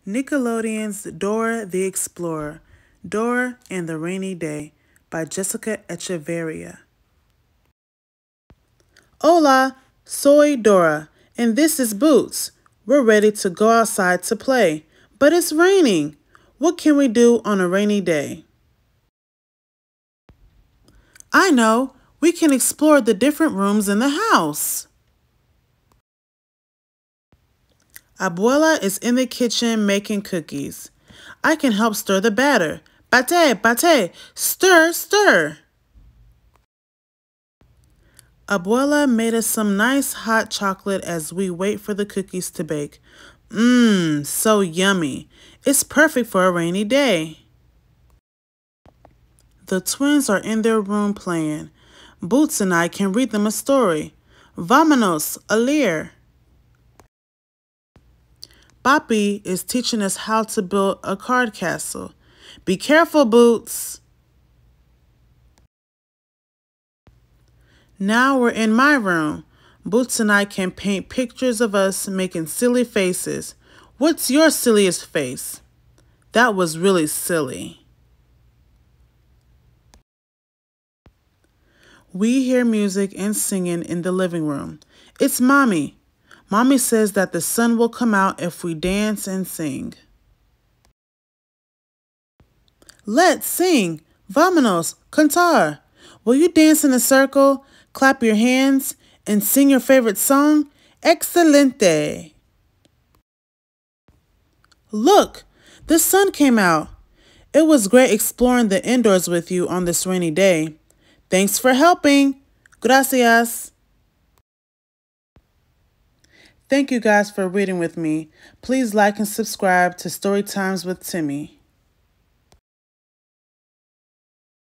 Nickelodeon's Dora the Explorer, Dora and the Rainy Day by Jessica Echeverria. Hola, soy Dora, and this is Boots. We're ready to go outside to play, but it's raining. What can we do on a rainy day? I know, we can explore the different rooms in the house. Abuela is in the kitchen making cookies. I can help stir the batter. Bate, bate, stir, stir. Abuela made us some nice hot chocolate as we wait for the cookies to bake. Mmm, so yummy. It's perfect for a rainy day. The twins are in their room playing. Boots and I can read them a story. Vámonos a leer. Papi is teaching us how to build a card castle. Be careful, Boots. Now we're in my room. Boots and I can paint pictures of us making silly faces. What's your silliest face? That was really silly. We hear music and singing in the living room. It's Mommy. Mommy says that the sun will come out if we dance and sing. Let's sing. Vámonos, cantar. Will you dance in a circle, clap your hands, and sing your favorite song? Excelente. Look, the sun came out. It was great exploring the indoors with you on this rainy day. Thanks for helping. Gracias. Thank you guys for reading with me. Please like and subscribe to Story Times with Timmy.